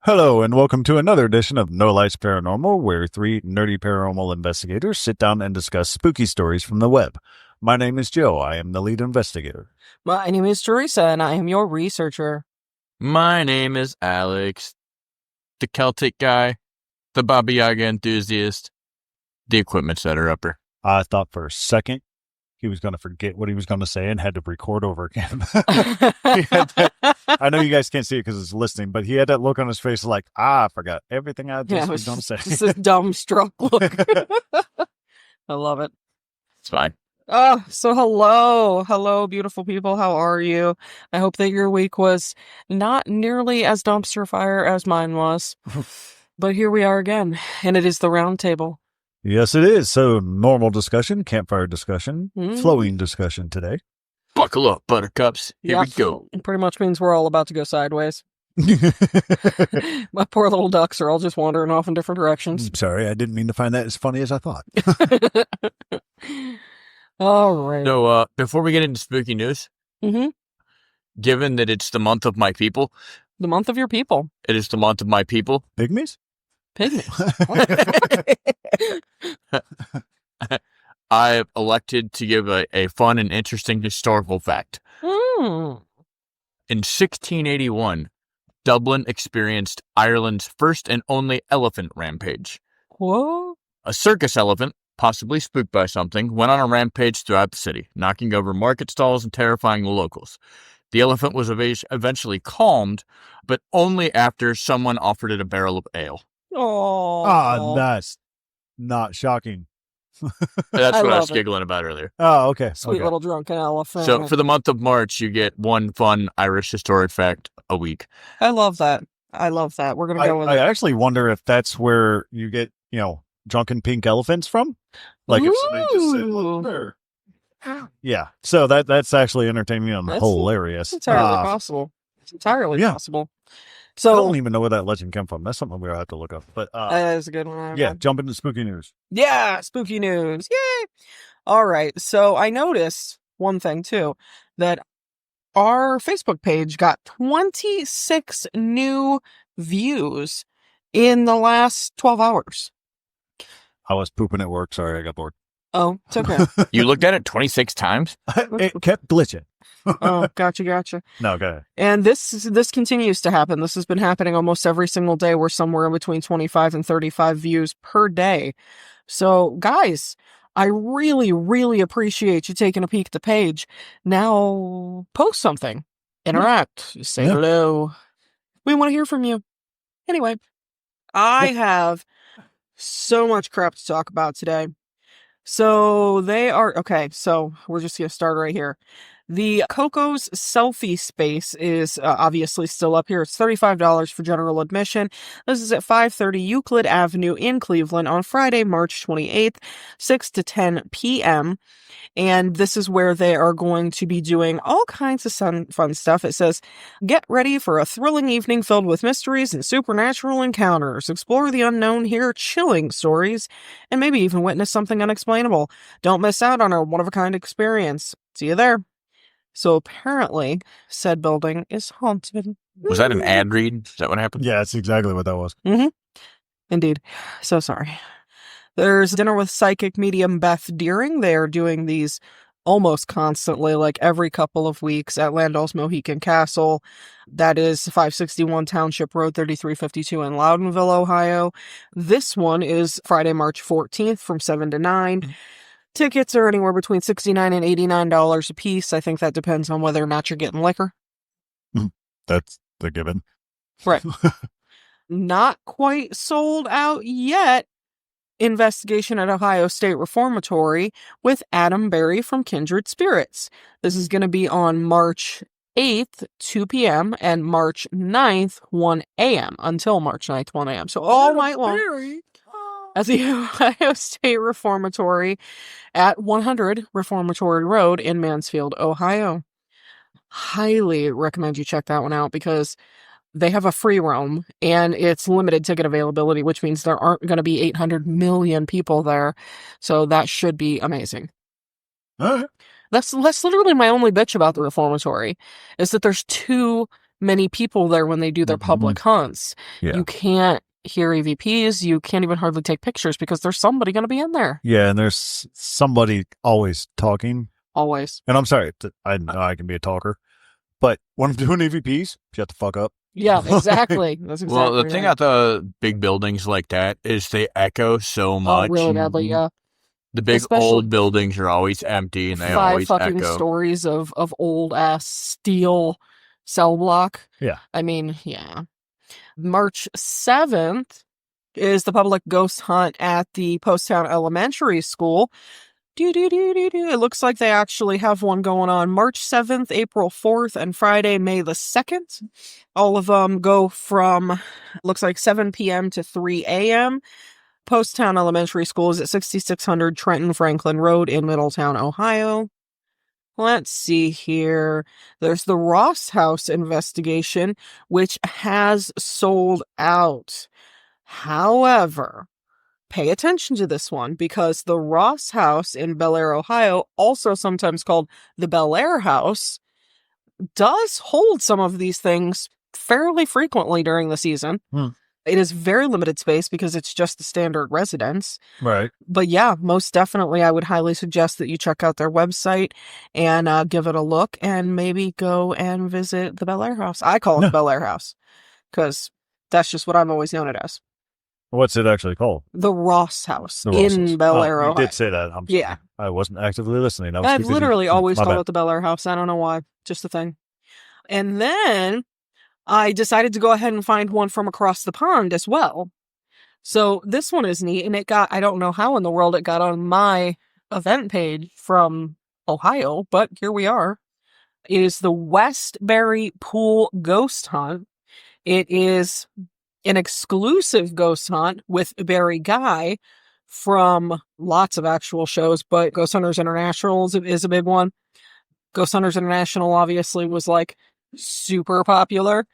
Hello, and welcome to another edition of No Lights Paranormal, where three nerdy paranormal investigators sit down and discuss spooky stories from the web. My name is Joe. I am the lead investigator. My name is Teresa, and I am your researcher. My name is Alex, the Celtic guy, the Baba Yaga enthusiast, the equipment setter upper. I thought for a second he was going to forget what he was going to say and had to record over again. I know you guys can't see it because it's listening, but he had that look on his face like, I forgot everything I just was going to say. Just this dumb struck look. I love it. It's fine. Oh, so hello, beautiful people. How are you? I hope that your week was not nearly as dumpster fire as mine was. But here we are again, and it is the round table. Yes, it is. So normal discussion, campfire discussion, flowing discussion today. Buckle up, buttercups. Here we go. It pretty much means we're all about to go sideways. My poor little ducks are all just wandering off in different directions. Sorry, I didn't mean to find that as funny as I thought. All right. So, before we get into spooky news, given that it's the month of my people. The month of your people. It is the month of my people. Pygmies? Pygmies. I elected to give a fun and interesting historical fact. In 1681, Dublin experienced Ireland's first and only elephant rampage. Whoa. A circus elephant, possibly spooked by something, went on a rampage throughout the city, knocking over market stalls and terrifying the locals. The elephant was eventually calmed, but only after someone offered it a barrel of ale. Oh, that's not shocking. That's what I was giggling about earlier. Oh, okay. Sweet little drunken elephant. So for the month of March, you get one fun Irish historic fact a week. I love that. We're going to go with it. I actually wonder if that's where you get, drunken pink elephants from. Like if somebody just said, look there. Yeah. So that's actually entertaining and hilarious. It's entirely possible. It's entirely possible. So I don't even know where that legend came from. That's something we'll have to look up. But that is a good one. Yeah, jump into spooky news. Yeah, spooky news. Yay! All right. So I noticed one thing too, that our Facebook page got 26 new views in the last 12 hours. I was pooping at work. Sorry, I got bored. Oh, it's okay. You looked at it 26 times? It kept glitching. Oh, gotcha. No, go ahead. And this continues to happen. This has been happening almost every single day. We're somewhere in between 25 and 35 views per day. So, guys, I really, really appreciate you taking a peek at the page. Now, post something. Interact. Say hello. We want to hear from you. Anyway, I have so much crap to talk about today. So so we're just going to start right here. The Coco's selfie space is obviously still up here. It's $35 for general admission. This is at 530 Euclid Avenue in Cleveland on Friday, March 28th, 6 to 10 p.m. And this is where they are going to be doing all kinds of fun stuff. It says, get ready for a thrilling evening filled with mysteries and supernatural encounters. Explore the unknown, hear chilling stories, and maybe even witness something unexplainable. Don't miss out on a one-of-a-kind experience. See you there. So apparently, said building is haunted. Was that an ad read? Is that what happened? Yeah, that's exactly what that was. Indeed. So sorry. There's dinner with psychic medium Beth Deering. They are doing these almost constantly, like every couple of weeks at Landell's Mohican Castle. That is 561 Township Road, 3352 in Loudonville, Ohio. This one is Friday, March 14th from 7 to 9. Tickets are anywhere between $69 and $89 a piece. I think that depends on whether or not you're getting liquor. That's the given. Right. Not quite sold out yet. Investigation at Ohio State Reformatory with Adam Berry from Kindred Spirits. This is going to be on March 8th, 2 p.m. and March 9th, 1 a.m. until March 9th, 1 a.m. So all night long. At the Ohio State Reformatory at 100 Reformatory Road in Mansfield, Ohio. Highly recommend you check that one out because they have a free roam and it's limited ticket availability, which means there aren't going to be 800 million people there. So that should be amazing. All right. That's literally my only bitch about the Reformatory is that there's two many people there when they do their public hunts. Yeah. You can't hear EVPs. You can't even hardly take pictures because there's somebody going to be in there. Yeah, and there's somebody always talking. Always. And I'm sorry, I know I can be a talker, but when I'm doing EVPs, shut the fuck up. Yeah, exactly. That's exactly Well, the thing right. about the big buildings like that is they echo so much. Oh, really badly, yeah. The big Especially old buildings are always empty and they 5 always fucking echo. stories of old ass steel cell block. Yeah. I mean, yeah. March 7th is the public ghost hunt at the Poasttown Elementary School. It looks like they actually have one going on March 7th, April 4th, and Friday, May the 2nd. All of them go from, looks like 7 p.m. to 3 a.m. Poasttown Elementary School is at 6600 Trenton Franklin Road in Middletown, Ohio. Let's see here. There's the Ross House investigation, which has sold out. However, pay attention to this one because the Ross House in Bel Air, Ohio, also sometimes called the Bel Air House, does hold some of these things fairly frequently during the season. It is very limited space because it's just the standard residence. Right. But yeah, most definitely, I would highly suggest that you check out their website and give it a look and maybe go and visit the Bel Air House. I call it the Bel Air House because that's just what I've always known it as. What's it actually called? The Ross House The Ross in House. Bel Air, You Ohio. did say that. Yeah. I wasn't actively listening. I've literally always My called bad. it the Bel Air House. I don't know why. Just a thing. And then I decided to go ahead and find one from across the pond as well. So this one is neat, and it got, I don't know how in the world it got on my event page from Ohio, but here we are. It is the Westbury Pool Ghost Hunt. It is an exclusive ghost hunt with Barry Guy from lots of actual shows, but Ghost Hunters International is a big one. Ghost Hunters International obviously was like super popular.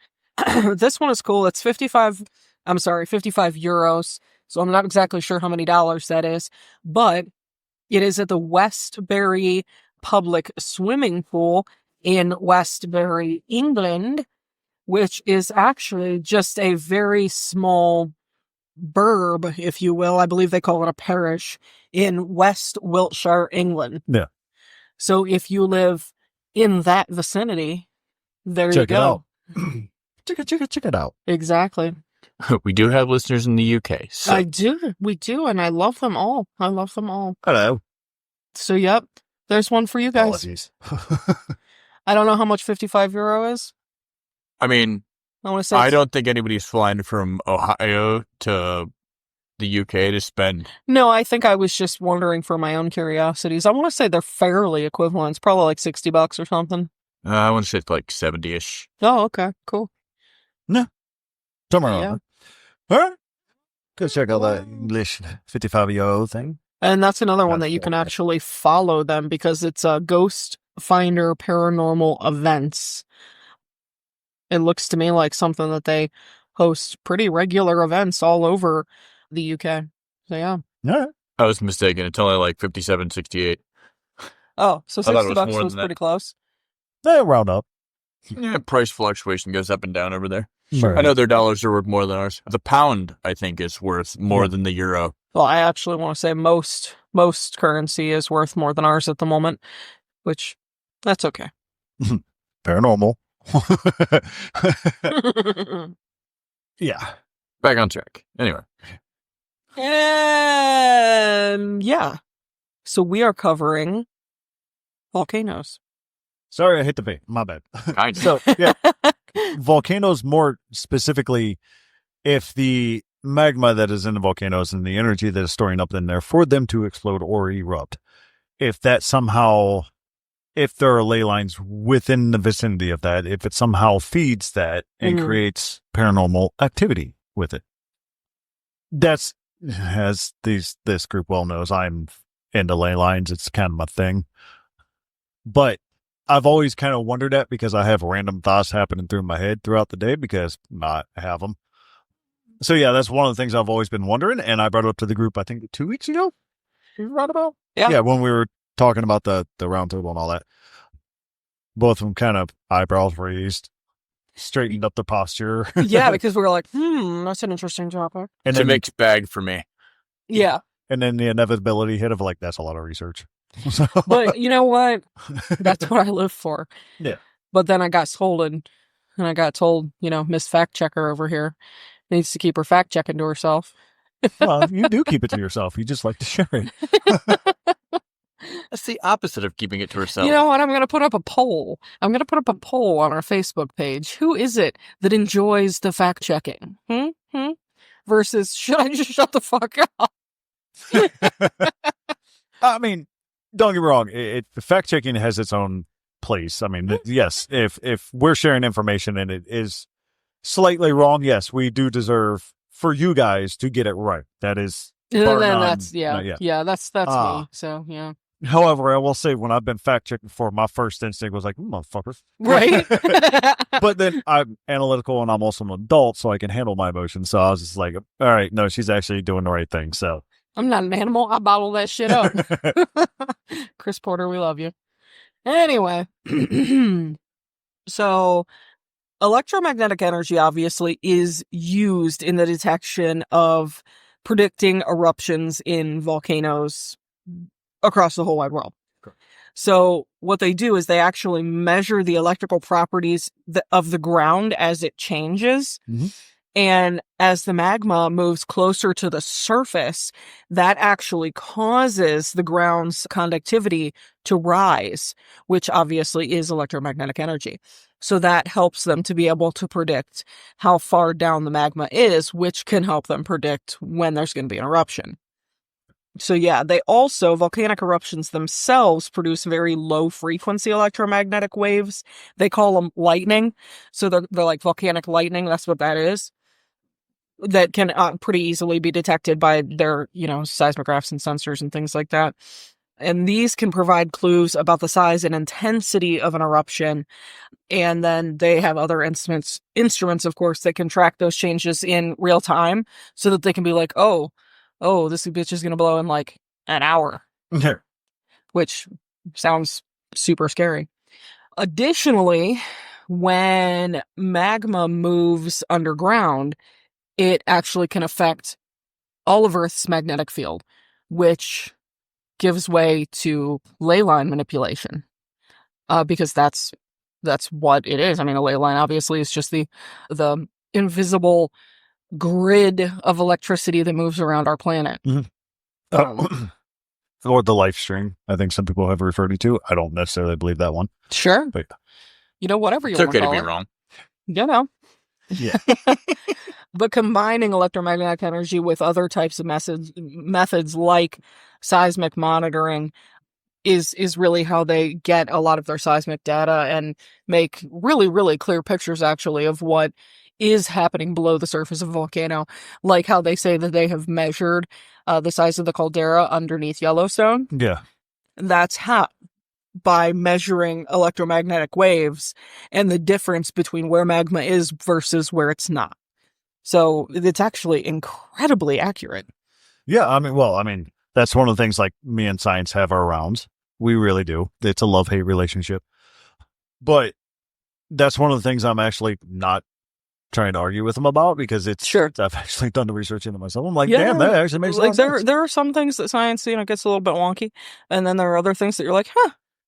This one is cool. It's 55 euros. So I'm not exactly sure how many dollars that is, but it is at the Westbury Public Swimming Pool in Westbury, England, which is actually just a very small burb, if you will. I believe they call it a parish in West Wiltshire, England. Yeah. So if you live in that vicinity, there you go. Check it out. Exactly. We do have listeners in the UK. So. I do. We do. And I love them all. Hello. So, yep. There's one for you guys. Apologies. I don't know how much 55 euro is. I mean, I don't think anybody's flying from Ohio to the UK to spend. No, I think I was just wondering for my own curiosities. I want to say they're fairly equivalent. It's probably like $60 or something. I want to say it's like 70-ish. Oh, okay. Cool. No. Somewhere around Yeah. there. All right. Go check out that English 55 euro thing. And that's another one that you can actually follow them because it's a Ghost Finder Paranormal Events. It looks to me like something that they host pretty regular events all over the UK. So, yeah. Yeah. I was mistaken. It's only like 57.68. Oh, so I thought it was $60 more was than pretty close. They round up. Yeah, price fluctuation goes up and down over there. Sure. I know their dollars are worth more than ours. The pound, I think, is worth more than the euro. Well, I actually want to say most currency is worth more than ours at the moment, which that's okay. Paranormal. Yeah. Back on track. Anyway. And yeah. So we are covering volcanoes. Sorry, I hit the bait. My bad. Kind of. So, yeah. Volcanoes, more specifically, if the magma that is in the volcanoes and the energy that is storing up in there for them to explode or erupt, if that somehow, if there are ley lines within the vicinity of that, if it somehow feeds that and creates paranormal activity with it. That's, as this group well knows, I'm into ley lines. It's kind of my thing. But I've always kind of wondered that because I have random thoughts happening through my head throughout the day because I have them. So yeah, that's one of the things I've always been wondering. And I brought it up to the group, I think 2 weeks ago. You right about? Yeah. Yeah. When we were talking about the round table and all that, both of them kind of eyebrows raised. straightened up the posture. Yeah, because we were like, that's an interesting topic. And It's a then, mixed bag for me. Yeah. and then the inevitability hit of like, that's a lot of research. So, But you know what? That's what I live for. Yeah. But then I got scolded and I got told, Miss Fact Checker over here needs to keep her fact checking to herself. well, you do keep it to yourself. You just like to share it. That's the opposite of keeping it to herself. You know what? I'm going to put up a poll. I'm going to put up a poll on our Facebook page. Who is it that enjoys the fact checking? Versus, should I just shut the fuck up? I mean, don't get me wrong. Fact checking has its own place. I mean, yes, if we're sharing information and it is slightly wrong, yes, we do deserve for you guys to get it right. That is. And then that's that's me. So yeah. However, I will say when I've been fact checking before, my first instinct was like, motherfuckers. Right. But then I'm analytical and I'm also an adult, so I can handle my emotions. So I was just like, all right, no, she's actually doing the right thing. So I'm not an animal. I bottle that shit up. Chris Porter, we love you. Anyway. So electromagnetic energy obviously is used in the detection of predicting eruptions in volcanoes across the whole wide world. Correct. So what they do is they actually measure the electrical properties of the ground as it changes. Mm-hmm. And as the magma moves closer to the surface, that actually causes the ground's conductivity to rise, which obviously is electromagnetic energy. So that helps them to be able to predict how far down the magma is, which can help them predict when there's going to be an eruption. So yeah, volcanic eruptions themselves produce very low frequency electromagnetic waves. They call them lightning. So they're like volcanic lightning. That's what that is. That can pretty easily be detected by their, seismographs and sensors and things like that. And these can provide clues about the size and intensity of an eruption. And then they have other instruments, of course, that can track those changes in real time so that they can be like, oh, this bitch is going to blow in like an hour. Yeah. Which sounds super scary. Additionally, when magma moves underground, it actually can affect all of Earth's magnetic field, which gives way to ley line manipulation, because that's what it is. I mean, a ley line obviously is just the invisible grid of electricity that moves around our planet. Mm-hmm. Or the life string, I think some people have referred it to. I don't necessarily believe that one. Sure. But whatever you it's want to call it. It's okay to You be wrong. know. Yeah. But combining electromagnetic energy with other types of methods like seismic monitoring is really how they get a lot of their seismic data and make really, really clear pictures, actually, of what is happening below the surface of a volcano. Like how they say that they have measured the size of the caldera underneath Yellowstone. Yeah. That's how, by measuring electromagnetic waves and the difference between where magma is versus where it's not. So it's actually incredibly accurate. Yeah, I mean, that's one of the things like me and science have our rounds. We really do. It's a love-hate relationship. But that's one of the things I'm actually not trying to argue with them about, because it's sure. I've actually done the research into myself. I'm like, damn, that actually makes like sense. There are some things that science, gets a little bit wonky, and then there are other things that you're like,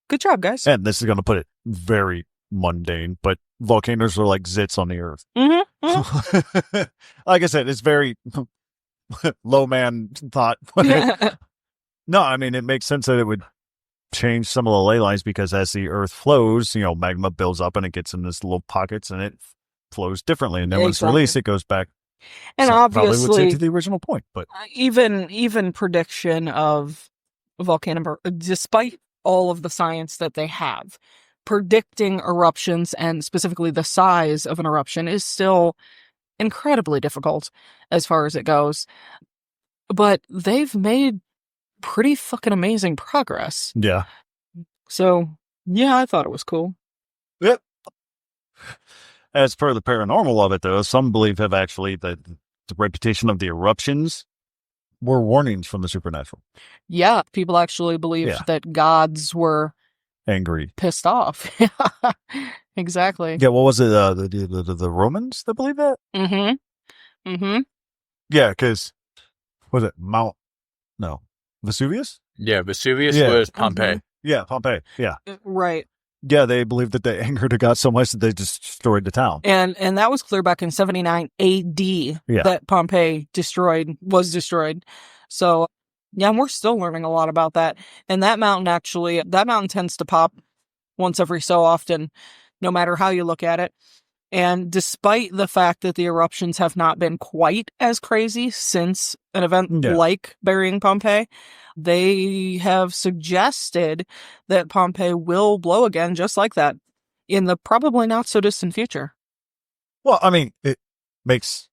good job, guys. And this is going to put it very mundane, but volcanoes are like zits on the earth. Mm-hmm, mm-hmm. Like I said, it's very low man thought. No, I mean, it makes sense that it would change some of the ley lines, because as the earth flows, magma builds up and it gets in this little pockets and it flows differently. And then when it's released, it goes back. And so obviously, probably would say to the original point, but even prediction of volcano, despite all of the science that they have, predicting eruptions and specifically the size of an eruption is still incredibly difficult as far as it goes. But they've made pretty fucking amazing progress. Yeah. So, yeah, I thought it was cool. Yep. As per the paranormal of it, though, some believe have actually the reputation of the eruptions were warnings from the supernatural. Yeah, people actually believe that gods were angry, pissed off. exactly. Yeah, what was it? The Romans that believe that? Mm-hmm. Mm-hmm. Yeah, because was it Vesuvius? Yeah, Vesuvius Yeah. was Pompeii. Yeah, Pompeii. Yeah. Right. Yeah, they believed that they angered a god so much that they just destroyed the town. And that was clear back in 79 AD that Pompeii was destroyed. So, yeah, we're still learning a lot about that. And that mountain tends to pop once every so often, no matter how you look at it. And despite the fact that the eruptions have not been quite as crazy since an event like burying Pompeii, they have suggested that Pompeii will blow again just like that in the probably not so distant future. Well, I mean, it makes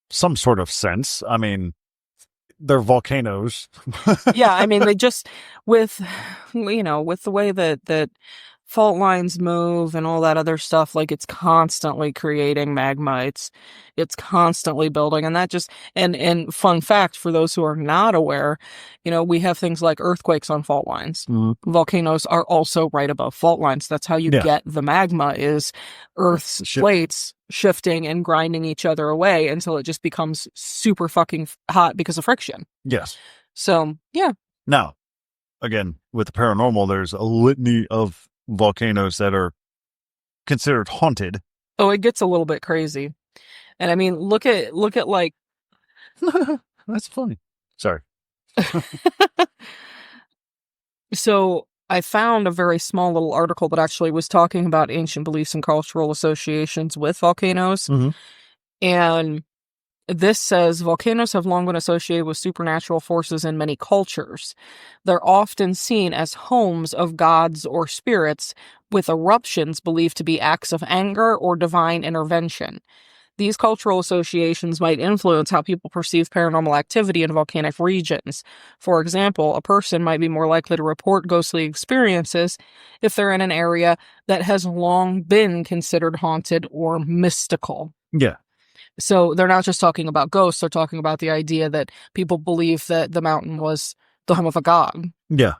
some sort of sense. I mean, they're volcanoes. Yeah, I mean, they just, with the way that fault lines move and all that other stuff, like it's constantly creating magma. It's constantly building. And that just, and fun fact for those who are not aware, we have things like earthquakes on fault lines. Mm-hmm. Volcanoes are also right above fault lines. That's how you get the magma, is Earth's plates shifting and grinding each other away until it just becomes super fucking hot because of friction. Yes. So, yeah. Now, again, with the paranormal, there's a litany of volcanoes that are considered haunted. Oh, it gets a little bit crazy. And I mean, look at like that's funny. Sorry. So I found a very small little article that actually was talking about ancient beliefs and cultural associations with volcanoes. Mm-hmm. And this says volcanoes have long been associated with supernatural forces in many cultures. They're often seen as homes of gods or spirits, with eruptions believed to be acts of anger or divine intervention. These cultural associations might influence how people perceive paranormal activity in volcanic regions. For example, a person might be more likely to report ghostly experiences if they're in an area that has long been considered haunted or mystical. Yeah. So they're not just talking about ghosts, they're talking about the idea that people believe that the mountain was the home of a god. Yeah.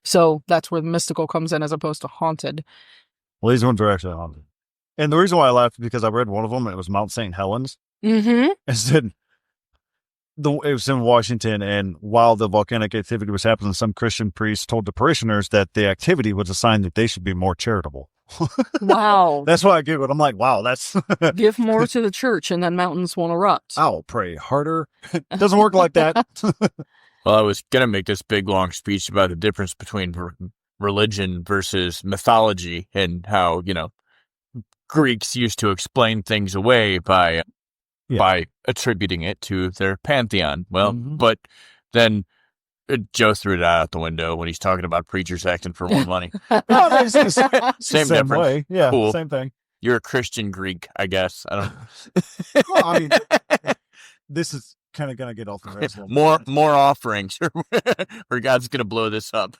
So that's where the mystical comes in as opposed to haunted. Well, these ones are actually haunted. And the reason why I laughed is because I read one of them, and it was Mount St. Helens. Mm-hmm. It said it was in Washington, and while the volcanic activity was happening, some Christian priests told the parishioners that the activity was a sign that they should be more charitable. Wow. That's why I giggled. I'm like, wow, that's... Give more to the church, and then mountains won't erupt. I'll pray harder. It doesn't work like that. Well, I was going to make this big, long speech about the difference between religion versus mythology and how, Greeks used to explain things away by attributing it to their pantheon. Well, but then Joe threw it out the window when he's talking about preachers acting for more money. Same difference. Way. Yeah, cool. Same thing. You're a Christian Greek, I guess. I don't. Well, I mean, this is kind of gonna get off the rails. More offerings, or God's gonna blow this up.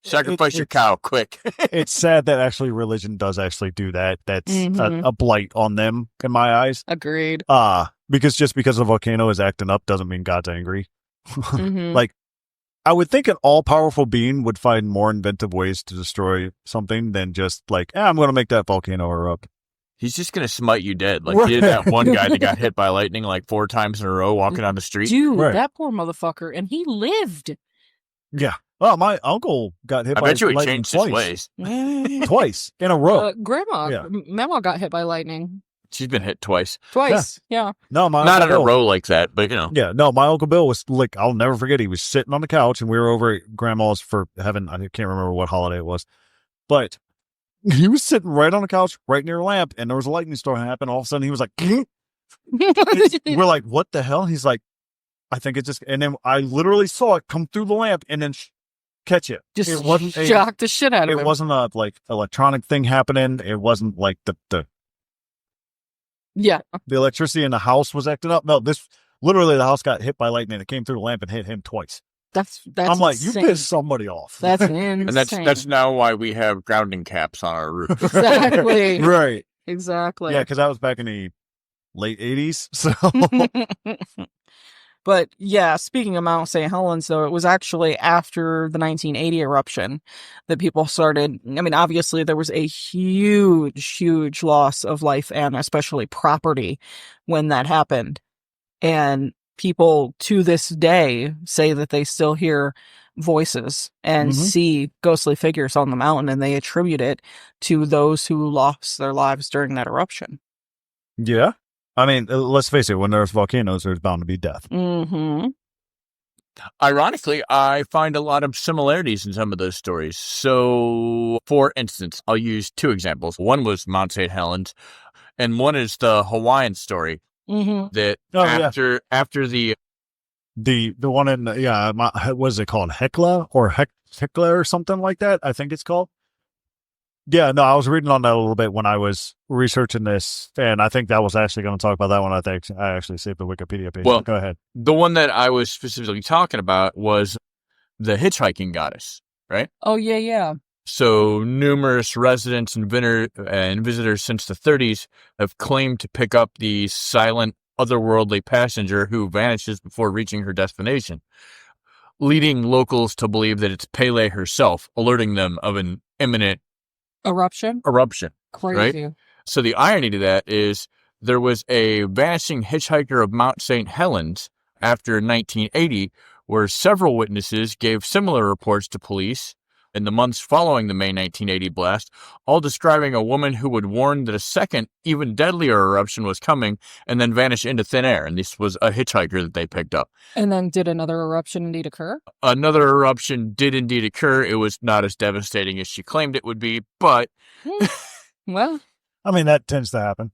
Sacrifice your cow, quick. It's sad that actually religion does actually do that. That's a blight on them, in my eyes. Agreed. Because just because a volcano is acting up doesn't mean God's angry. Like, I would think an all-powerful being would find more inventive ways to destroy something than just like, I'm going to make that volcano erupt. He's just going to smite you dead. Like, he had that one guy that got hit by lightning like 4 times in a row walking on the street. Dude, that poor motherfucker. And he lived. Yeah. Well, my uncle got hit by lightning. I bet you he changed his ways. Twice in a row. Mama got hit by lightning. She's been hit twice. Yeah. No, not in a row like that, but Yeah, no, my Uncle Bill was like, I'll never forget. He was sitting on the couch, and we were over at Grandma's for having, I can't remember what holiday it was, but he was sitting right on the couch, right near a lamp, and there was a lightning storm happen. All of a sudden, he was like, we're like, what the hell? He's like, I think it just, and then I literally saw it come through the lamp and then catch it. Just shocked the shit out of him. It wasn't a like electronic thing happening. It wasn't like the electricity in the house was acting up. No, this literally the house got hit by lightning. It came through the lamp and hit him twice. That's I'm like, insane. you pissed somebody off. That's insane. And that's now why we have grounding caps on our roof. Exactly. Right. Exactly. Yeah, because that was back in the late 80s. So But yeah, speaking of Mount St. Helens, though, it was actually after the 1980 eruption that people started. I mean, obviously, there was a huge loss of life and especially property when that happened. And people to this day say that they still hear voices and see ghostly figures on the mountain, and they attribute it to those who lost their lives during that eruption. Yeah. I mean, let's face it, when there's volcanoes, there's bound to be death. Mm-hmm. Ironically, I find a lot of similarities in some of those stories. So, for instance, I'll use two examples. One was Mount St. Helens, and one is the Hawaiian story. That after the one in what is it called, Hekla or Hekla or something like that, I think it's called. Yeah, no, I was reading on that a little bit when I was researching this, and I think that was actually going to talk about that one. I think I actually saved the Wikipedia page. Well, go ahead. The one that I was specifically talking about was the hitchhiking goddess, right? Oh yeah. So numerous residents and visitors since the 30s have claimed to pick up the silent, otherworldly passenger who vanishes before reaching her destination, leading locals to believe that it's Pele herself, alerting them of an imminent eruption. Crazy. Right? So the irony to that is there was a vanishing hitchhiker of Mount St. Helens after 1980, where several witnesses gave similar reports to police in the months following the May 1980 blast, all describing a woman who would warn that a second, even deadlier eruption was coming and then vanish into thin air. And this was a hitchhiker that they picked up. And then did another eruption indeed occur? Another eruption did indeed occur. It was not as devastating as she claimed it would be, but... Well... I mean, that tends to happen.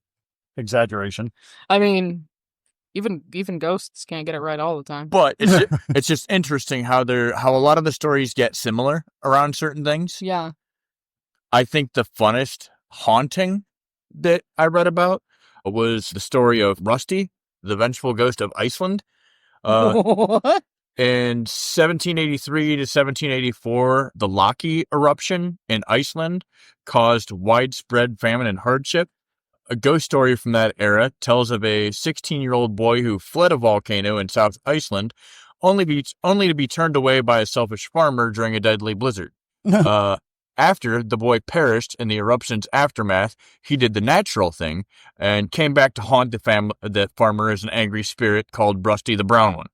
Exaggeration. I mean... Even ghosts can't get it right all the time. But it's just interesting how a lot of the stories get similar around certain things. Yeah. I think the funnest haunting that I read about was the story of Rusty, the vengeful ghost of Iceland. What? In 1783 to 1784, the Laki eruption in Iceland caused widespread famine and hardship. A ghost story from that era tells of a 16-year-old boy who fled a volcano in South Iceland, only to be turned away by a selfish farmer during a deadly blizzard. After the boy perished in the eruption's aftermath, he did the natural thing and came back to haunt the farmer as an angry spirit called Rusty the Brown One.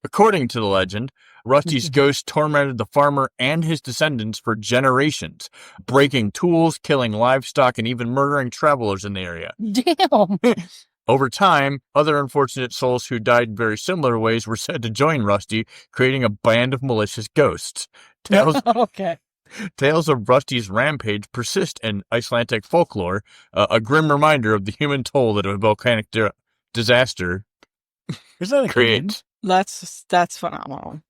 According to the legend, Rusty's ghost tormented the farmer and his descendants for generations, breaking tools, killing livestock, and even murdering travelers in the area. Damn! Over time, other unfortunate souls who died in very similar ways were said to join Rusty, creating a band of malicious ghosts. Tales of Rusty's rampage persist in Icelandic folklore, a grim reminder of the human toll that a volcanic disaster creates. That's phenomenal.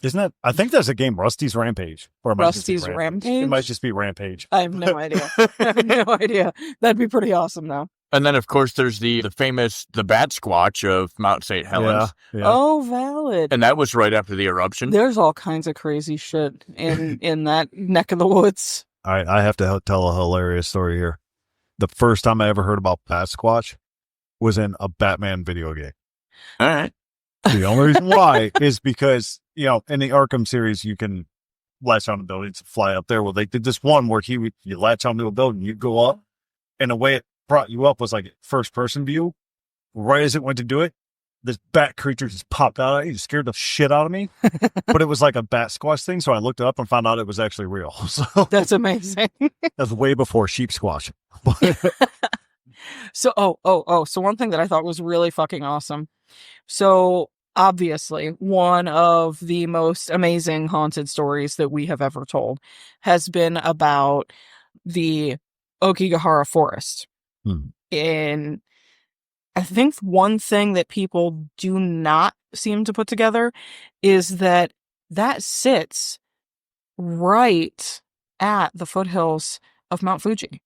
Isn't that? I think that's a game, Rusty's Rampage. Or Rusty's Rampage? It might just be Rampage. I have no idea. That'd be pretty awesome, though. And then, of course, there's the famous Bat Squatch of Mount St. Helens. Yeah. Oh, valid. And that was right after the eruption. There's all kinds of crazy shit in that neck of the woods. All right, I have to tell a hilarious story here. The first time I ever heard about Bat Squatch was in a Batman video game. All right. The only reason why is because, in the Arkham series, you can latch onto buildings and fly up there. Well, they did this one where you latch onto a building, you go up, and the way it brought you up was like first person view. Right as it went to do it, this bat creature just popped out. It scared the shit out of me. But it was like a bat squash thing, so I looked it up and found out it was actually real. So that's amazing. That's way before sheep squash. So one thing that I thought was really fucking awesome. So obviously, one of the most amazing haunted stories that we have ever told has been about the Okigahara Forest. And I think one thing that people do not seem to put together is that sits right at the foothills of Mount Fuji.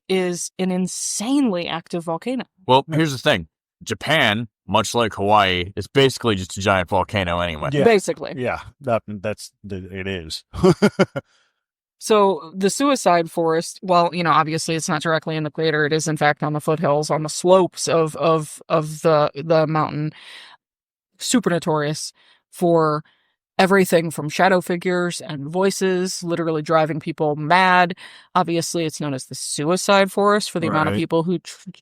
Is an insanely active volcano. Well, here's the thing. Japan, much like Hawaii, is basically just a giant volcano anyway. Yeah. Basically. Yeah, it is. So the suicide forest, well, obviously it's not directly in the crater. It is in fact on the foothills, on the slopes of the mountain. Super notorious for everything from shadow figures and voices, literally driving people mad. Obviously, it's known as the suicide forest for the amount of Right. people who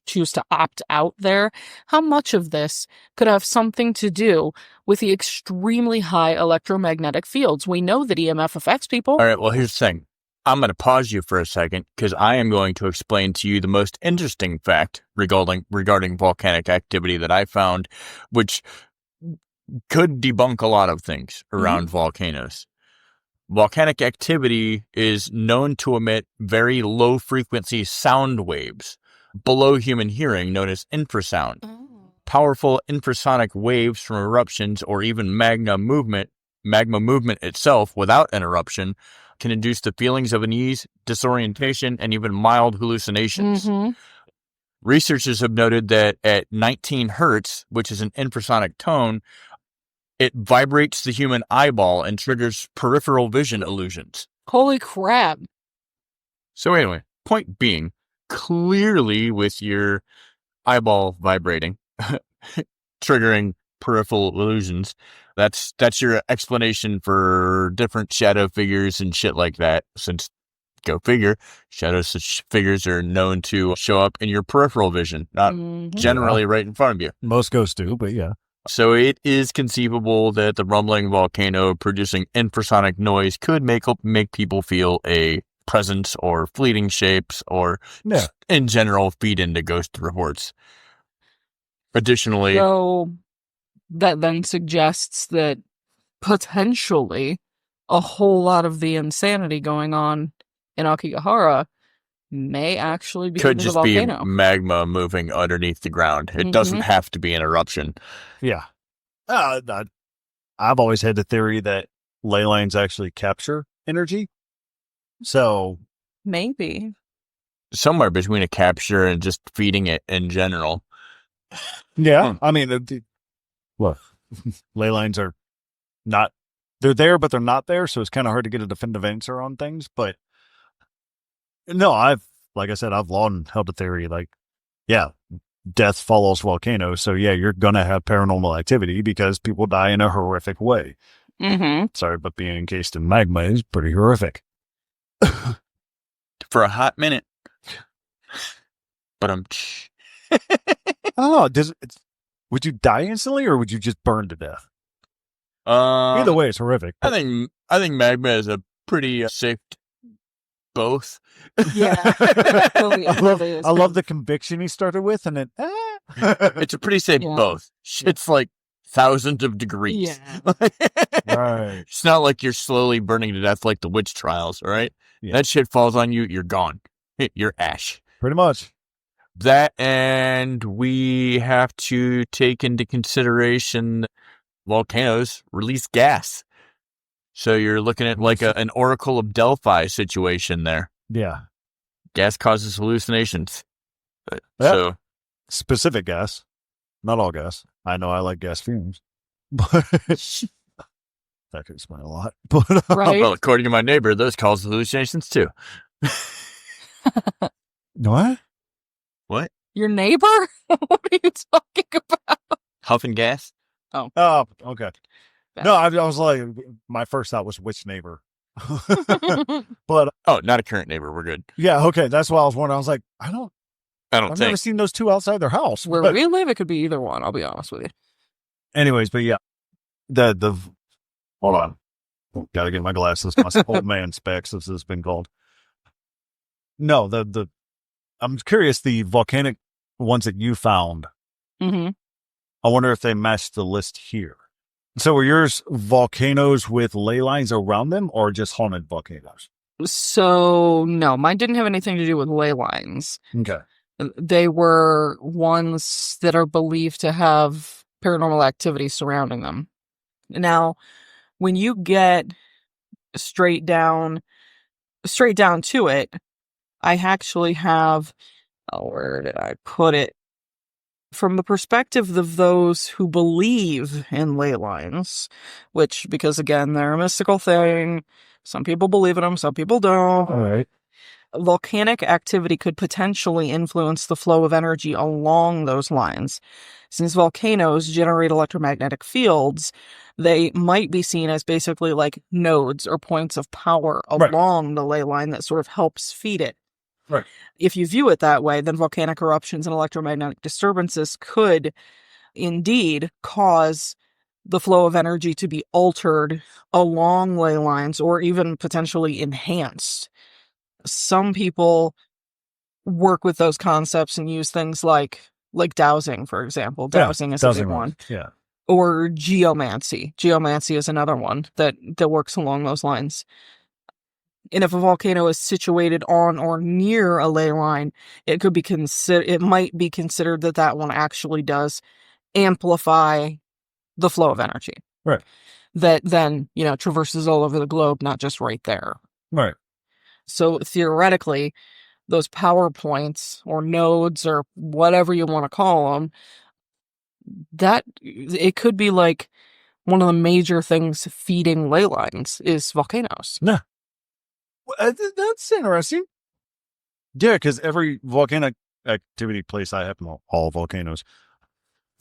choose to opt out there. How much of this could have something to do with the extremely high electromagnetic fields? We know that EMF affects people. All right, well, here's the thing. I'm going to pause you for a second because I am going to explain to you the most interesting fact regarding volcanic activity that I found, which could debunk a lot of things around volcanoes. Volcanic activity is known to emit very low frequency sound waves below human hearing, known as infrasound. Powerful infrasonic waves from eruptions or even magma movement itself without an eruption can induce the feelings of unease, disorientation, and even mild hallucinations. Researchers have noted that at 19 hertz, which is an infrasonic tone, it vibrates the human eyeball and triggers peripheral vision illusions. Holy crap. So anyway, point being, clearly with your eyeball vibrating, triggering peripheral illusions, that's your explanation for different shadow figures and shit like that, since, go figure, shadow figures are known to show up in your peripheral vision, not generally right in front of you. Most ghosts do, but yeah. So it is conceivable that the rumbling volcano producing infrasonic noise could make people feel a presence or fleeting shapes or in general feed into ghost reports. Additionally, so that then suggests that potentially a whole lot of the insanity going on in Aokigahara may actually be could just the be volcano. magma moving underneath the ground. It doesn't have to be an eruption. Yeah. I've always had the theory that ley lines actually capture energy. So maybe somewhere between a capture and just feeding it in general. Yeah. I mean, look, ley lines are not, they're there, but they're not there. So it's kind of hard to get a definitive answer on things. But no, like I said, I've long held a theory like, yeah, death follows volcanoes. So yeah, you're going to have paranormal activity because people die in a horrific way. Sorry, but being encased in magma is pretty horrific. For a hot minute. But would you die instantly or would you just burn to death? Either way, it's horrific. I think magma is a pretty safe both. Yeah. I love the conviction he started with, and then it's a pretty safe both. It's like thousands of degrees. Yeah. Right. It's not like you're slowly burning to death like the witch trials, all right? Yeah. That shit falls on you, you're gone. You're ash. Pretty much. That, and we have to take into consideration volcanoes release gas. So you're looking at like an Oracle of Delphi situation there. Yeah. Gas causes hallucinations. So specific gas, not all gas. I know I like gas fumes, but that could explain a lot. But right? Well, according to my neighbor, those cause hallucinations too. What? What? Your neighbor? What are you talking about? Huffing gas? Oh, okay. No, I was like, my first thought was which neighbor. But not a current neighbor. We're good. Yeah, okay. That's why I was wondering. I was like, I've never seen those two outside their house. Where we live, it could be either one. I'll be honest with you. Anyways, but yeah, the hold on, gotta get my glasses. My old man specs, as it's been called. No, I'm curious. The volcanic ones that you found. Mm-hmm. I wonder if they match the list here. So were yours volcanoes with ley lines around them or just haunted volcanoes? So, no, mine didn't have anything to do with ley lines. Okay. They were ones that are believed to have paranormal activity surrounding them. Now, when you get straight down to it, I actually have, where did I put it? From the perspective of those who believe in ley lines, which, because again, they're a mystical thing, Some people believe in them, some people don't. All right. Volcanic activity could potentially influence the flow of energy along those lines. Since volcanoes generate electromagnetic fields, they might be seen as basically like nodes or points of power along the ley line that sort of helps feed it. Right. If you view it that way, then volcanic eruptions and electromagnetic disturbances could indeed cause the flow of energy to be altered along ley lines or even potentially enhanced. Some people work with those concepts and use things like dowsing, for example. Dowsing is a big one. Yeah. Or geomancy. Geomancy is another one that works along those lines. And if a volcano is situated on or near a ley line, it could be it might be considered that one actually does amplify the flow of energy. Right. That then, traverses all over the globe, not just right there. Right. So theoretically, those power points or nodes or whatever you want to call them, that it could be like one of the major things feeding ley lines is volcanoes. Yeah. Well, that's interesting. Yeah, because every volcanic activity place I have, all volcanoes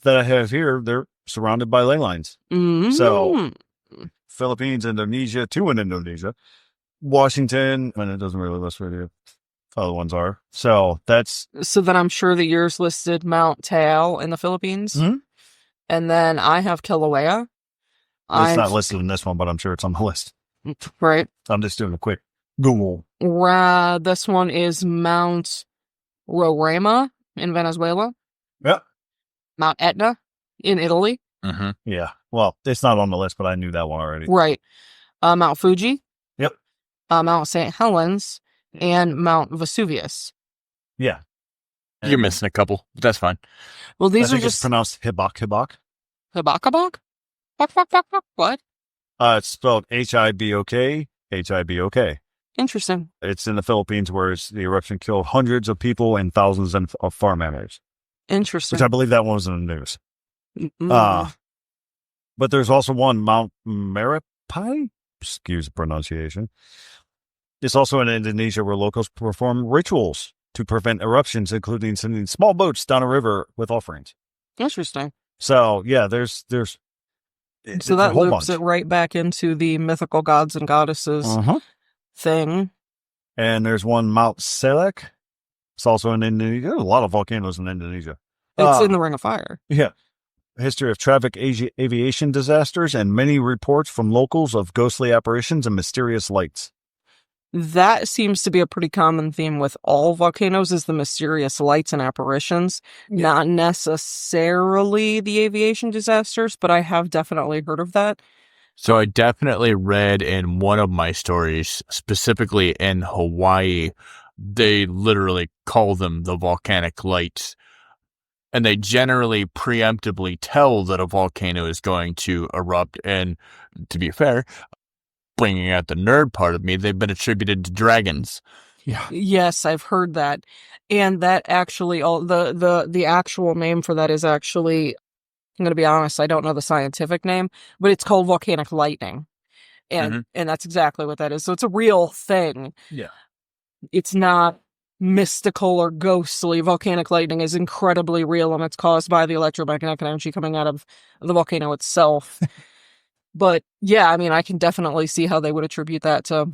that I have here, they're surrounded by ley lines. Mm-hmm. So Philippines, Indonesia, two in Indonesia, Washington, and it doesn't really list where the other ones are. So then I'm sure that yours listed Mount Taal in the Philippines. Mm-hmm. And then I have Kilauea. It's not listed in this one, but I'm sure it's on the list. Right. I'm just doing a quick Google. This one is Mount Roraima in Venezuela. Yep. Mount Etna in Italy. Mm-hmm. Yeah. Well, it's not on the list, but I knew that one already. Right. Mount Fuji. Yep. Mount St. Helens and Mount Vesuvius. Yeah. And You're missing a couple. But that's fine. Well, these I are think just it's pronounced Hibok. Hibakabak? What? It's spelled Hibok. Hibok. Interesting. It's in the Philippines, where the eruption killed hundreds of people and thousands of farm animals. Interesting. Which I believe that one was in the news. Mm-hmm. But there's also one, Mount Merapi. Excuse the pronunciation. It's also in Indonesia, where locals perform rituals to prevent eruptions, including sending small boats down a river with offerings. Interesting. So yeah, there's So that loops it right back into the mythical gods and goddesses thing. And there's one, Mount Selek. It's also in Indonesia. There's a lot of volcanoes in Indonesia. It's in the Ring of Fire. Yeah. History of traffic aviation disasters and many reports from locals of ghostly apparitions and mysterious lights. That seems to be a pretty common theme with all volcanoes, is the mysterious lights and apparitions. Yeah. Not necessarily the aviation disasters, but I have definitely heard of that. So I definitely read in one of my stories, specifically in Hawaii, they literally call them the volcanic lights. And they generally preemptively tell that a volcano is going to erupt. And to be fair, bringing out the nerd part of me, they've been attributed to dragons. Yeah. Yes, I've heard that. And that actually, the actual name for that is actually, I'm going to be honest, I don't know the scientific name, but it's called volcanic lightning. And that's exactly what that is. So it's a real thing. Yeah. It's not mystical or ghostly. Volcanic lightning is incredibly real, and it's caused by the electromagnetic energy coming out of the volcano itself. But yeah, I mean, I can definitely see how they would attribute that to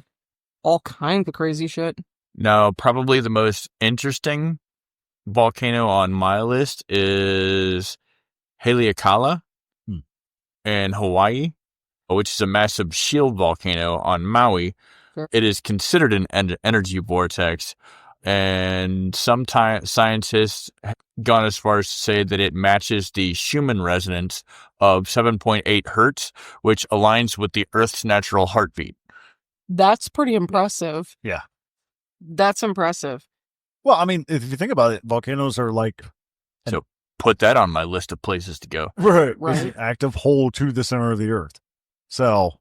all kinds of crazy shit. Now, probably the most interesting volcano on my list is Haleakala in Hawaii, which is a massive shield volcano on Maui. Sure. It is considered an energy vortex, and sometimes scientists have gone as far as to say that it matches the Schumann resonance of 7.8 hertz, which aligns with the Earth's natural heartbeat. That's pretty impressive. Yeah. That's impressive. Well, I mean, if you think about it, volcanoes are like... So put that on my list of places to go. Right. It's an active hole to the center of the Earth. So,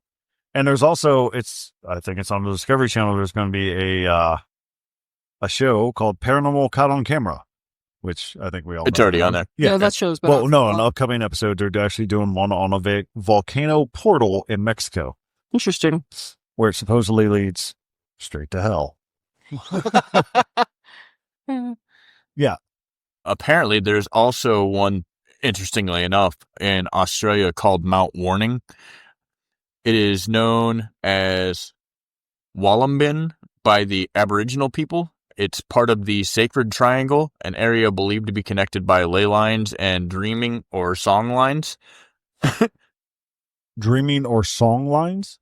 and there's also, I think it's on the Discovery Channel, there's going to be a show called Paranormal Caught on Camera, which I think we all know. It's already on there. Yeah, that show's been an upcoming episode, they're actually doing one on a volcano portal in Mexico. Interesting. where it supposedly leads straight to hell. Yeah. Apparently, there's also one, interestingly enough, in Australia called Mount Warning. It is known as Wallumbin by the Aboriginal people. It's part of the Sacred Triangle, an area believed to be connected by ley lines and dreaming or song lines. Dreaming or song lines?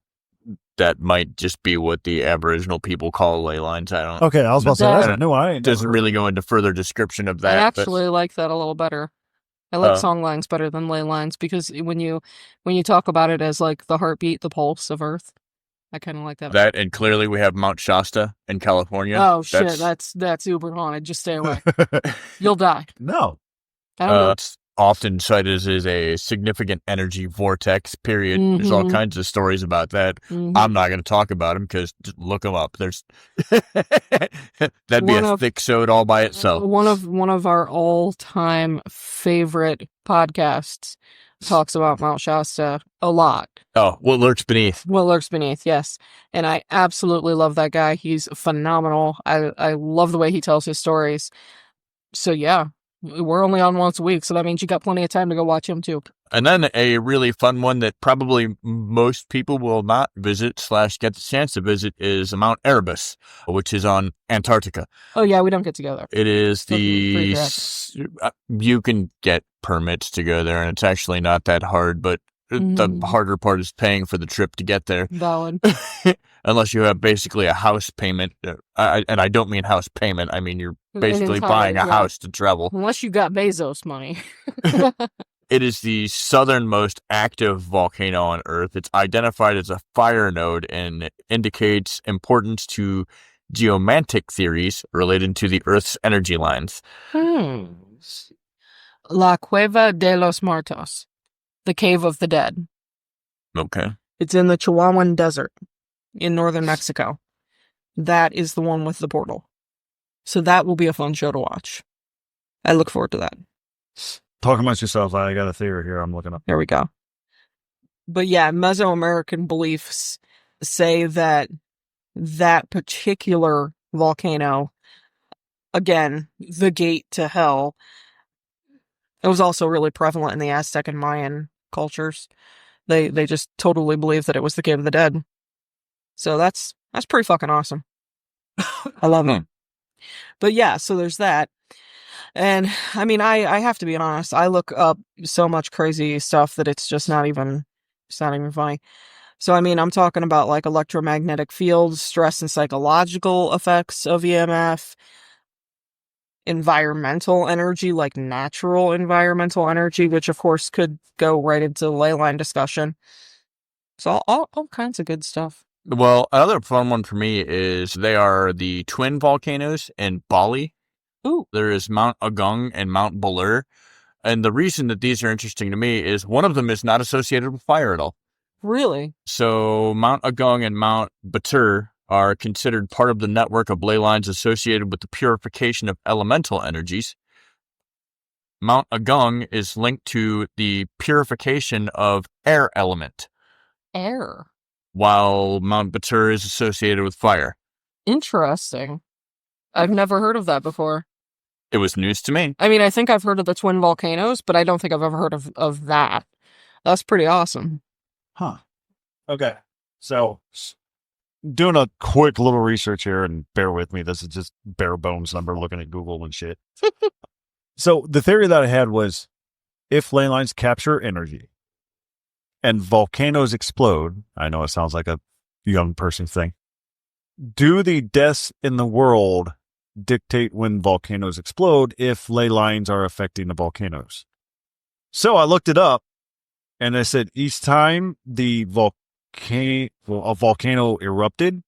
That might just be what the Aboriginal people call ley lines. I don't. Okay, I was about to say, that's a new one. It doesn't really go into further description of that. I actually like that a little better. I like song lines better than ley lines because when you talk about it as like the heartbeat, the pulse of Earth, I kind of like that. That, and clearly we have Mount Shasta in California. Oh shit, that's uber haunted. Just stay away. You'll die. No. I don't know. It's often cited as a significant energy vortex, period. There's all kinds of stories about that. I'm not going to talk about them because just look them up. There's that'd be a thick sode all by itself. One of our all-time favorite podcasts talks about Mount Shasta a lot. Oh, What Lurks Beneath. What Lurks Beneath, yes. And I absolutely love that guy. He's phenomenal. I love the way he tells his stories. So yeah. We're only on once a week, so that means you got plenty of time to go watch him too. And then a really fun one that probably most people will not visit / get the chance to visit is Mount Erebus, which is on Antarctica. Oh yeah, we don't get together. It is you can get permits to go there, and it's actually not that hard, but the harder part is paying for the trip to get there. Valid. Unless you have basically a house payment. And I don't mean house payment. I mean, you're basically buying a house to travel. Unless you got Bezos money. It is the southernmost active volcano on Earth. It's identified as a fire node and indicates importance to geomantic theories related to the Earth's energy lines. La Cueva de los Muertos. The Cave of the Dead. Okay. It's in the Chihuahuan Desert in northern Mexico. That is the one with the portal. So that will be a fun show to watch. I look forward to that. Talk amongst yourselves. I got a theory here I'm looking up. There we go. But yeah, Mesoamerican beliefs say that particular volcano, again, the gate to hell, it was also really prevalent in the Aztec and Mayan cultures. They just totally believe that it was the Cave of the Dead. So that's pretty fucking awesome. I love it. But yeah, so there's that. And I mean, I have to be honest, I look up so much crazy stuff that it's not even funny. So I mean, I'm talking about like electromagnetic fields, stress and psychological effects of EMF, environmental energy, like natural environmental energy, which of course could go right into the ley line discussion. So all kinds of good stuff. Well, another fun one for me is they are the twin volcanoes in Bali. Ooh. There is Mount Agung and Mount Batur. And the reason that these are interesting to me is one of them is not associated with fire at all. Really? So Mount Agung and Mount Batur are considered part of the network of ley lines associated with the purification of elemental energies. Mount Agung is linked to the purification of air element. Air? While Mount Batur is associated with fire. Interesting. I've never heard of that before. It was news to me. I mean, I think I've heard of the twin volcanoes, but I don't think I've ever heard of that. That's pretty awesome. Huh. Okay. So, doing a quick little research here, and bear with me, this is just bare bones number looking at Google and shit. So, the theory that I had was, if ley lines capture energy, and volcanoes explode, I know it sounds like a young person thing, do the deaths in the world dictate when volcanoes explode if ley lines are affecting the volcanoes? So I looked it up, and I said each time a volcano erupted,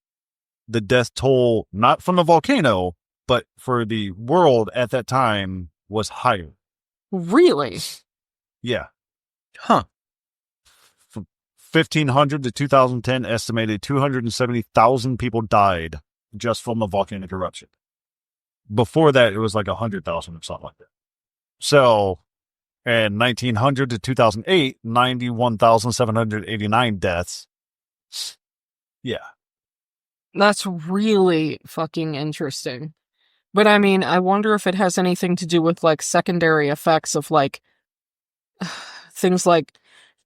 the death toll, not from the volcano, but for the world at that time, was higher. Really? Yeah. Huh. 1500 to 2010, estimated 270,000 people died just from a volcanic eruption. Before that, it was like 100,000 or something like that. So, in 1900 to 2008, 91,789 deaths. Yeah. That's really fucking interesting. But I mean, I wonder if it has anything to do with like secondary effects of like things like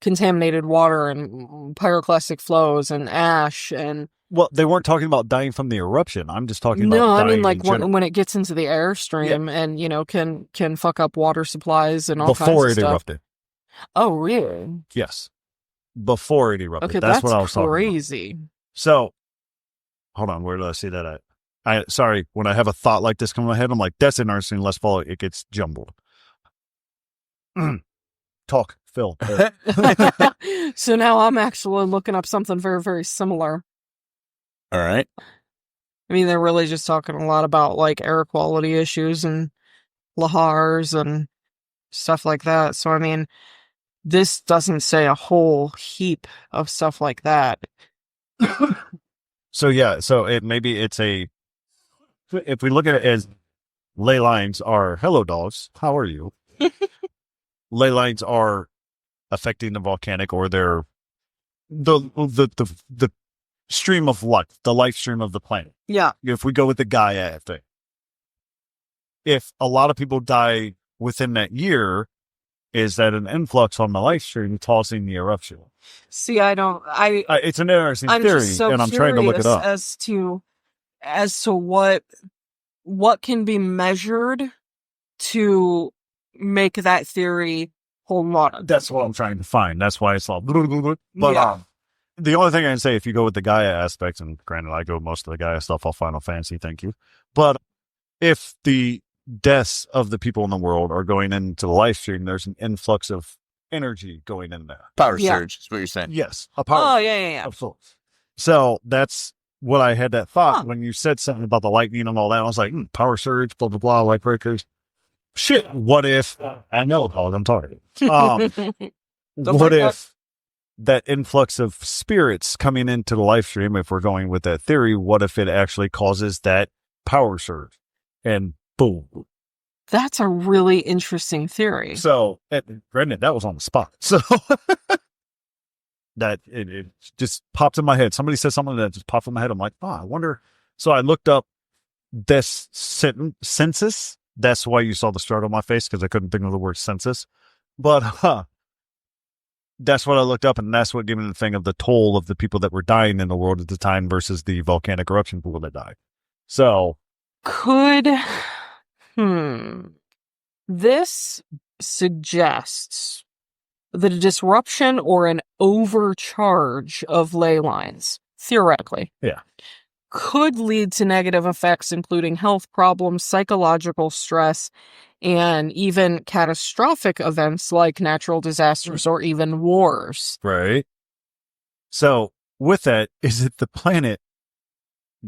contaminated water and pyroclastic flows and ash and Well, they weren't talking about dying from the eruption. I'm just talking no, about I dying mean like in general. when it gets into the airstream and can fuck up water supplies and all kinds Before of it stuff. erupted. Oh, really? Yes. Before it erupted. Okay, That's what I was talking about. crazy. So, hold on. Where did I see that at? Sorry, when I have a thought like this come in my head, I'm like, that's interesting. Let's follow it. It gets jumbled. Talk, Phil. So now I'm actually looking up something very, very similar. All right. I mean, they're really just talking a lot about like air quality issues and lahars and stuff like that. So, I mean, this doesn't say a whole heap of stuff like that. So yeah, so if we look at it as ley lines are hello dogs, how are you? Ley lines are affecting the volcanic or they're the stream of life, the life stream of the planet. Yeah. If we go with the Gaia thing. If a lot of people die within that year, is that an influx on the life stream causing the eruption? See, It's an interesting I'm theory, just so and I'm trying to look it up. as to what can be measured to make that theory hold water. That's what I'm trying to find. That's why it's all but Yeah. the only thing I can say, if you go with the Gaia aspect, and granted I go most of the Gaia stuff off Final Fantasy, thank you. But if the deaths of the people in the world are going into the life stream, there's an influx of energy going in there. Power Yeah. surge is what you're saying. Yes. A power Oh, yeah. of sorts. So that's what I had that thought Huh. when you said something about the lightning and all that. I was like, power surge, blah, blah, blah, light breakers. Shit, what if, I know, dog, I'm sorry. What if that influx of spirits coming into the life stream, if we're going with that theory, what if it actually causes that power surge? And boom. That's a really interesting theory. So, granted, that was on the spot. So, that it just popped in my head. Somebody said something that just popped in my head. I'm like, I wonder. So, I looked up this census. That's why you saw the struggle on my face, because I couldn't think of the word census. But, that's what I looked up, and that's what gave me the thing of the toll of the people that were dying in the world at the time versus the volcanic eruption people that died. So, this suggests that a disruption or an overcharge of ley lines, theoretically, could lead to negative effects, including health problems, psychological stress, and even catastrophic events like natural disasters or even wars. right. So, with that, is it the planet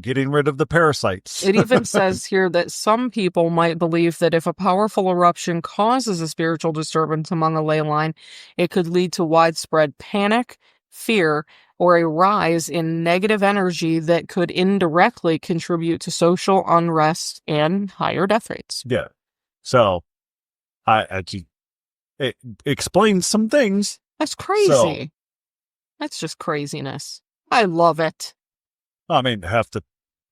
getting rid of the parasites? It even says here that some people might believe that if a powerful eruption causes a spiritual disturbance among a ley line, it could lead to widespread panic, fear, or a rise in negative energy that could indirectly contribute to social unrest and higher death rates. Yeah. So, it explains some things. That's crazy. That's just craziness. I love it. I mean, half the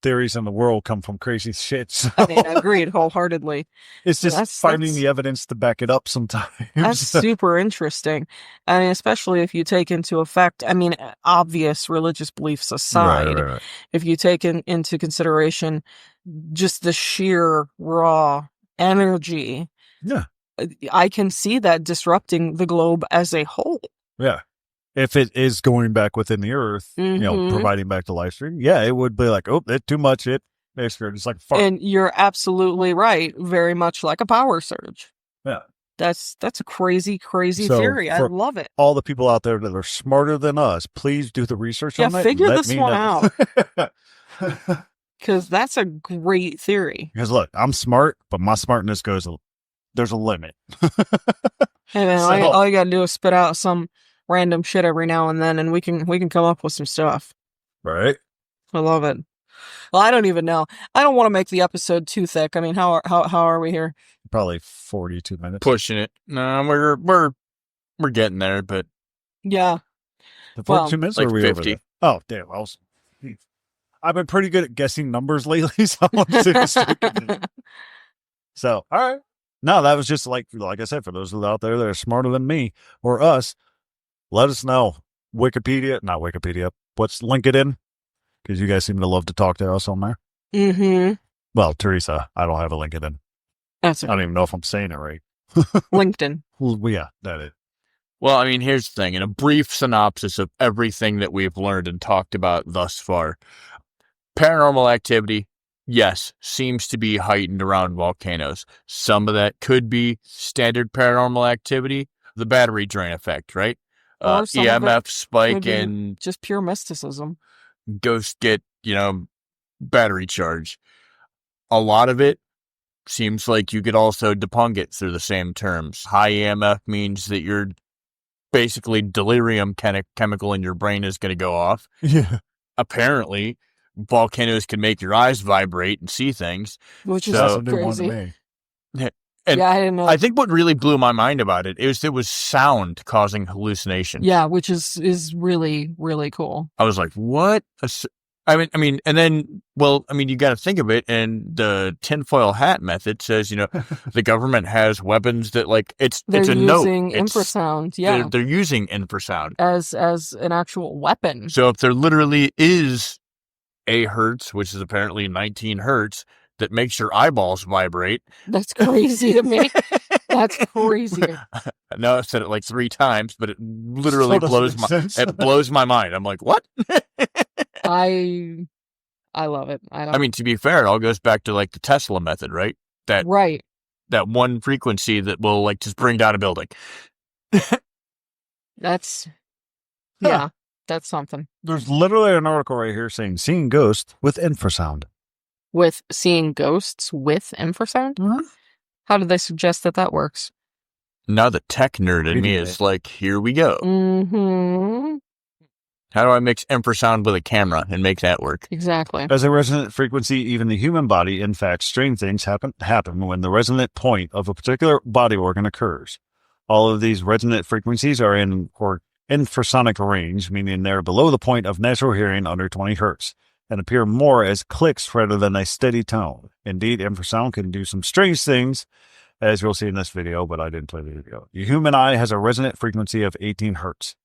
theories in the world come from crazy shit. So I mean, agreed wholeheartedly. it's just finding the evidence to back it up sometimes. That's super interesting. I mean, especially if you take into effect, I mean, obvious religious beliefs aside, Right. if you take into consideration just the sheer raw energy, I can see that disrupting the globe as a whole. Yeah. If it is going back within the earth, providing back the life stream, it would be like, that's too much. It's like a fart. And you're absolutely right. Very much like a power surge. Yeah. That's a crazy theory. I love it. All the people out there that are smarter than us, please do the research on that. Figure this one out. Because that's a great theory. Because look, I'm smart, but my smartness there's a limit. Hey man, all you gotta do is spit out some random shit every now and then, and we can come up with some stuff. Right. I love it. Well, I don't even know. I don't want to make the episode too thick. I mean, how are we here? Probably 42 minutes. Pushing it. No, we're getting there, but yeah. The 42 minutes, like or are we 50. over there? Oh, damn. I've been pretty good at guessing numbers lately, so I want to see if it's sticking. So, all right. No, that was just like I said, for those out there that are smarter than me or us, let us know. Not Wikipedia. What's LinkedIn? Because you guys seem to love to talk to us on there. Mm-hmm. Well, Teresa, I don't have a LinkedIn. That's I don't even know if I'm saying it right. LinkedIn. Well, yeah, that is. Well, I mean, here's the thing. In a brief synopsis of everything that we've learned and talked about thus far, paranormal activity, yes, seems to be heightened around volcanoes. Some of that could be standard paranormal activity, the battery drain effect, right? Or some of it EMF spike could be and just pure mysticism. ghosts get, battery charge. A lot of it seems like you could also depung it through the same terms. High EMF means that your basically delirium chemical in your brain is going to go off. Yeah. Apparently, volcanoes can make your eyes vibrate and see things. Which is That's a new one to crazy. me. And yeah, I didn't know. I think what really blew my mind about it is it was sound causing hallucinations. Yeah, which is really, really cool. I was like, what? I mean, and then, you got to think of it, and the tinfoil hat method says, the government has weapons that, it's They're a note. using infrasound, yeah, They're using infrasound. as an actual weapon. So if there literally is a hertz, which is apparently 19 hertz, that makes your eyeballs vibrate. That's crazy to me. That's crazy. I know I've said it like 3 times, but it literally blows my mind. I'm like, what? I love it. I mean, to be fair, it all goes back to the Tesla method, right? Right. That one frequency that will just bring down a building. That's that's something. There's literally an article right here saying seeing ghosts with infrasound. With seeing ghosts with infrasound? Mm-hmm. How do they suggest that works? Now the tech nerd in me is like, here we go. Mm-hmm. How do I mix infrasound with a camera and make that work? Exactly. As a resonant frequency, even the human body, in fact, strange things happen when the resonant point of a particular body organ occurs. All of these resonant frequencies are in infrasonic range, meaning they're below the point of natural hearing under 20 hertz, and appear more as clicks rather than a steady tone. Indeed, infrasound can do some strange things, as you'll see in this video, but I didn't play the video. The human eye has a resonant frequency of 18 hertz.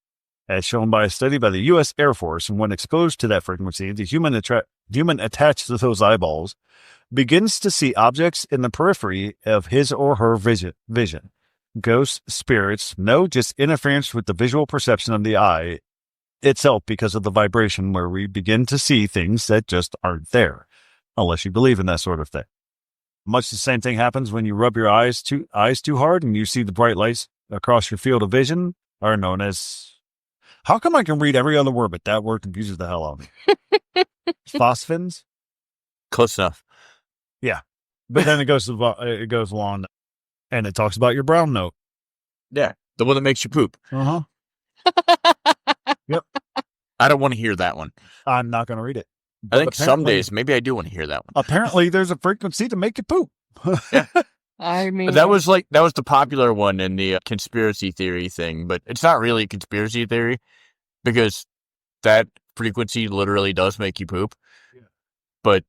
As shown by a study by the U.S. Air Force, and when exposed to that frequency, the human attached to those eyeballs begins to see objects in the periphery of his or her vision. Ghosts, spirits, no, just interference with the visual perception of the eye itself because of the vibration, where we begin to see things that just aren't there, unless you believe in that sort of thing. Much the same thing happens when you rub your eyes too hard and you see the bright lights across your field of vision, are known as... How come I can read every other word, but that word confuses the hell out of me? Phosphins? Close enough. Yeah. But then it goes along and it talks about your brown note. Yeah. The one that makes you poop. Uh-huh. Yep. I don't want to hear that one. I'm not going to read it. I think some days, maybe I do want to hear that one. Apparently, there's a frequency to make you poop. Yeah. I mean, that was the popular one in the conspiracy theory thing, but it's not really a conspiracy theory because that frequency literally does make you poop. Yeah. But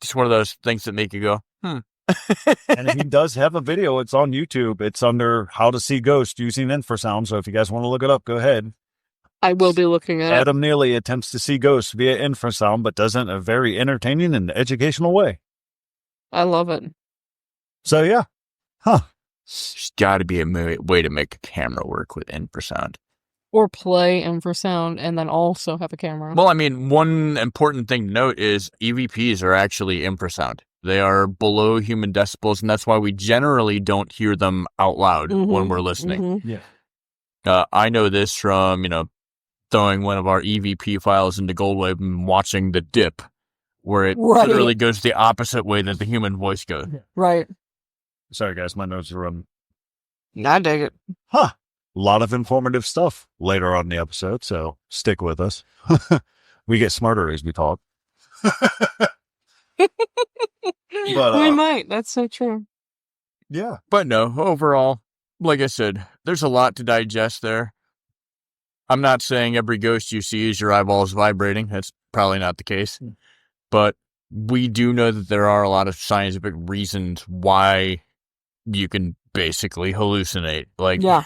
it's one of those things that make you go, And he does have a video. It's on YouTube. It's under How to See Ghosts Using Infrasound. So if you guys want to look it up, go ahead. I will be looking at it. Adam Neely attempts to see ghosts via infrasound, but does it in a very entertaining and educational way. I love it. So, yeah. Huh. There's got to be a way to make a camera work with infrasound. Or play infrasound and then also have a camera. Well, I mean, one important thing to note is EVPs are actually infrasound. They are below human decibels, and that's why we generally don't hear them out loud when we're listening. Mm-hmm. Yeah. I know this from, throwing one of our EVP files into Goldwave and watching the dip, where it literally goes the opposite way that the human voice goes. Right. Sorry, guys, my notes are running. I dig it. Huh. A lot of informative stuff later on in the episode, so stick with us. We get smarter as we talk. We might. That's so true. Yeah. But no, overall, like I said, there's a lot to digest there. I'm not saying every ghost you see is your eyeballs vibrating. That's probably not the case. But we do know that there are a lot of scientific reasons why you can basically hallucinate. Like, Yeah.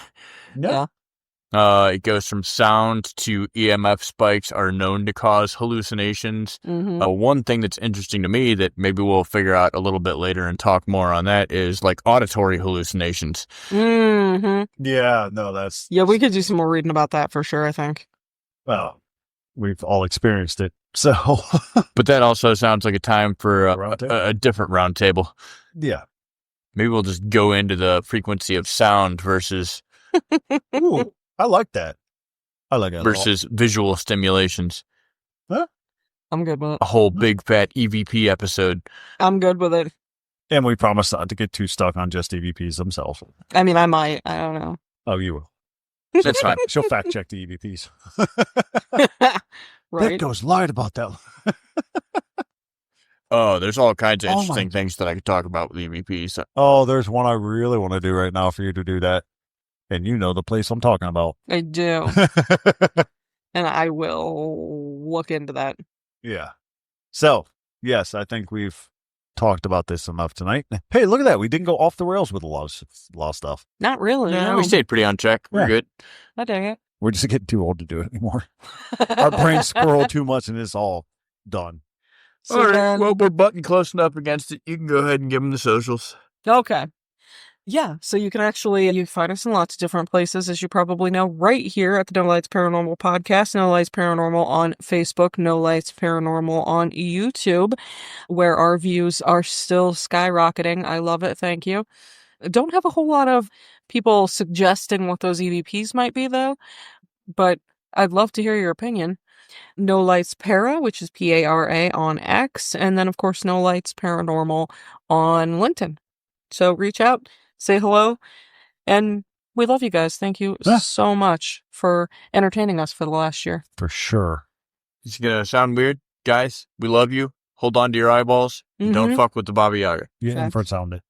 it goes from sound to EMF spikes are known to cause hallucinations. One thing that's interesting to me that maybe we'll figure out a little bit later and talk more on that is like auditory hallucinations. Yeah, no, that's... Yeah, we could do some more reading about that for sure, I think. Well, we've all experienced it, so... But that also sounds like a time for a different round table. Yeah. Maybe we'll just go into the frequency of sound versus... Ooh, I like that. I like it. Versus visual stimulations. Huh? I'm good with it. A whole big fat EVP episode. I'm good with it. And we promise not to get too stuck on just EVPs themselves. I mean, I might. I don't know. Oh, you will. That's fine. She'll fact check the EVPs. Right? That goes lied about that. Oh, there's all kinds of interesting things that I could talk about with EVPs. Oh, there's one I really want to do right now for you to do that. And you know the place I'm talking about. I do. And I will look into that. Yeah. So, yes, I think we've talked about this enough tonight. Hey, look at that. We didn't go off the rails with a lot of stuff. Not really. No. We stayed pretty on track. We're good. I dig it. We're just getting too old to do it anymore. Our brains squirrel too much and it's all done. So all right. then, Well, we're butting close enough against it. You can go ahead and give them the socials. okay. Yeah, so you can find us in lots of different places, as you probably know, right here at the No Lights Paranormal podcast, No Lights Paranormal on Facebook, No Lights Paranormal on YouTube, where our views are still skyrocketing. I love it. Thank you. Don't have a whole lot of people suggesting what those EVPs might be, though, but I'd love to hear your opinion. No Lights Para, which is Para on X, and then, of course, No Lights Paranormal on LinkedIn. So reach out. Say hello, and we love you guys. Thank you so much for entertaining us for the last year. For sure. It's going to sound weird. Guys, we love you. Hold on to your eyeballs. Don't fuck with the Baba Yaga. Yeah, infrasound it.